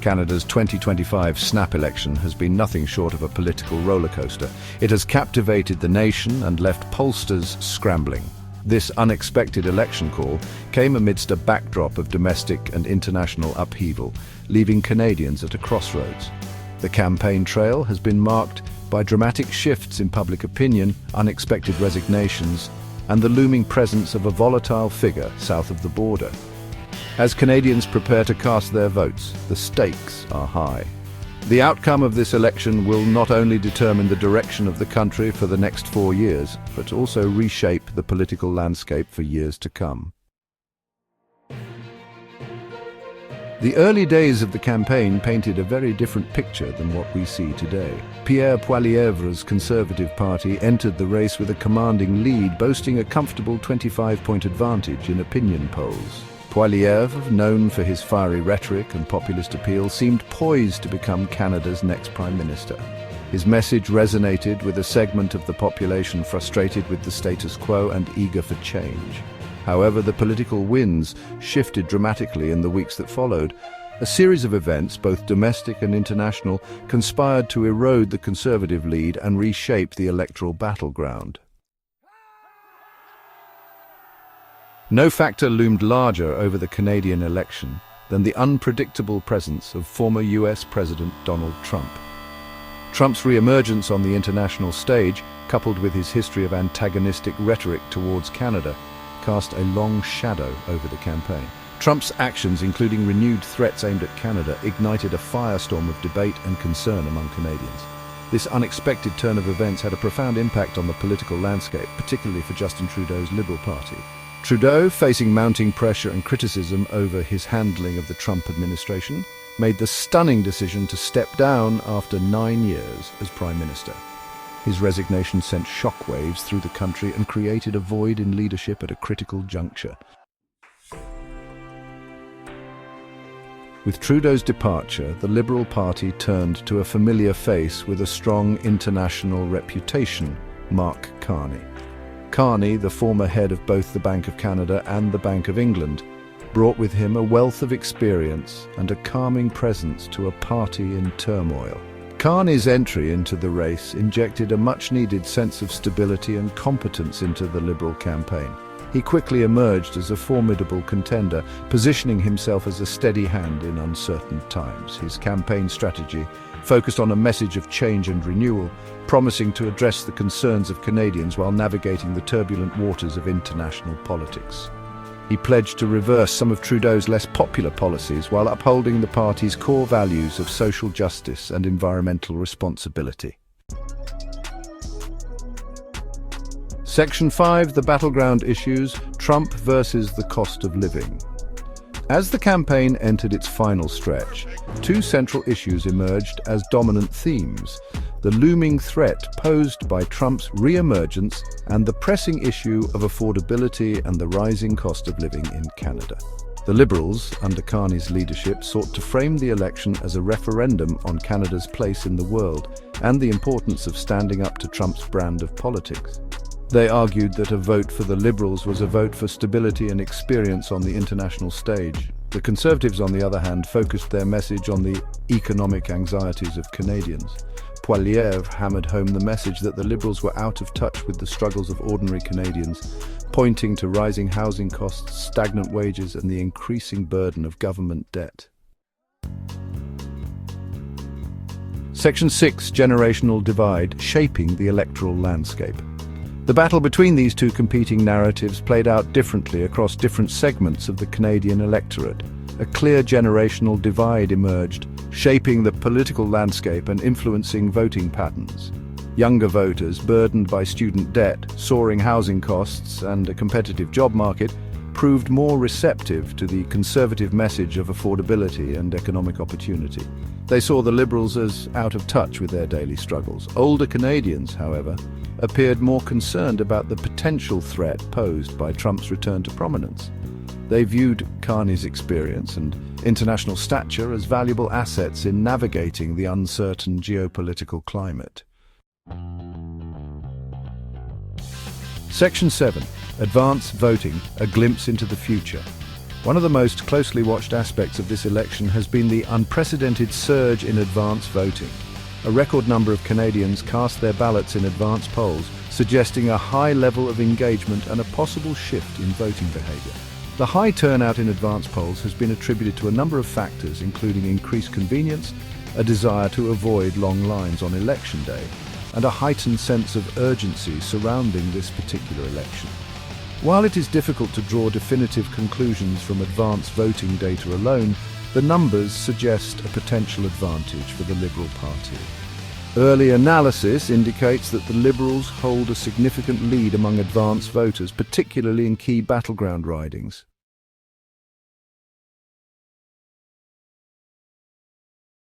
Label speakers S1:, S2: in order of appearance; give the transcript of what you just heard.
S1: Canada's 2025 snap election has been nothing short of a political rollercoaster. It has captivated the nation and left pollsters scrambling. This unexpected election call came amidst a backdrop of domestic and international upheaval, leaving Canadians at a crossroads. The campaign trail has been marked by dramatic shifts in public opinion, unexpected resignations, and the looming presence of a volatile figure south of the border. As Canadians prepare to cast their votes, the stakes are high. The outcome of this election will not only determine the direction of the country for the next 4 years, but also reshape the political landscape for years to come. The early days of the campaign painted a very different picture than what we see today. Pierre Poilievre's Conservative Party entered the race with a commanding lead, boasting a comfortable 25-point advantage in opinion polls. Poilievre, known for his fiery rhetoric and populist appeal, seemed poised to become Canada's next Prime Minister. His message resonated with a segment of the population frustrated with the status quo and eager for change. However, the political winds shifted dramatically in the weeks that followed. A series of events, both domestic and international, conspired to erode the Conservative lead and reshape the electoral battleground. No factor loomed larger over the Canadian election than the unpredictable presence of former US President Donald Trump. Trump's re-emergence on the international stage, coupled with his history of antagonistic rhetoric towards Canada, cast a long shadow over the campaign. Trump's actions, including renewed threats aimed at Canada, ignited a firestorm of debate and concern among Canadians. This unexpected turn of events had a profound impact on the political landscape, particularly for Justin Trudeau's Liberal Party. Trudeau, facing mounting pressure and criticism over his handling of the Trump administration, made the stunning decision to step down after 9 years as Prime Minister. His resignation sent shockwaves through the country and created a void in leadership at a critical juncture. With Trudeau's departure, the Liberal Party turned to a familiar face with a strong international reputation, Mark Carney. Carney, the former head of both the Bank of Canada and the Bank of England, brought with him a wealth of experience and a calming presence to a party in turmoil. Carney's entry into the race injected a much-needed sense of stability and competence into the Liberal campaign. He quickly emerged as a formidable contender, positioning himself as a steady hand in uncertain times. His campaign strategy focused on a message of change and renewal, promising to address the concerns of Canadians while navigating the turbulent waters of international politics. He pledged to reverse some of Trudeau's less popular policies while upholding the party's core values of social justice and environmental responsibility. Section 5, the battleground issues, Trump versus the cost of living. As the campaign entered its final stretch, two central issues emerged as dominant themes: the looming threat posed by Trump's re-emergence and the pressing issue of affordability and the rising cost of living in Canada. The Liberals, under Carney's leadership, sought to frame the election as a referendum on Canada's place in the world and the importance of standing up to Trump's brand of politics. They argued that a vote for the Liberals was a vote for stability and experience on the international stage. The Conservatives, on the other hand, focused their message on the economic anxieties of Canadians. Poilievre hammered home the message that the Liberals were out of touch with the struggles of ordinary Canadians, pointing to rising housing costs, stagnant wages, and the increasing burden of government debt. Section 6, generational divide, shaping the electoral landscape. The battle between these two competing narratives played out differently across different segments of the Canadian electorate. A clear generational divide emerged, shaping the political landscape and influencing voting patterns. Younger voters, burdened by student debt, soaring housing costs, and a competitive job market, proved more receptive to the Conservative message of affordability and economic opportunity. They saw the Liberals as out of touch with their daily struggles. Older Canadians, however, appeared more concerned about the potential threat posed by Trump's return to prominence. They viewed Carney's experience and international stature as valuable assets in navigating the uncertain geopolitical climate. Section 7. Advance voting, a glimpse into the future. One of the most closely watched aspects of this election has been the unprecedented surge in advance voting. A record number of Canadians cast their ballots in advance polls, suggesting a high level of engagement and a possible shift in voting behaviour. The high turnout in advance polls has been attributed to a number of factors, including increased convenience, a desire to avoid long lines on election day, and a heightened sense of urgency surrounding this particular election. While it is difficult to draw definitive conclusions from advance voting data alone, the numbers suggest a potential advantage for the Liberal Party. Early analysis indicates that the Liberals hold a significant lead among advance voters, particularly in key battleground ridings.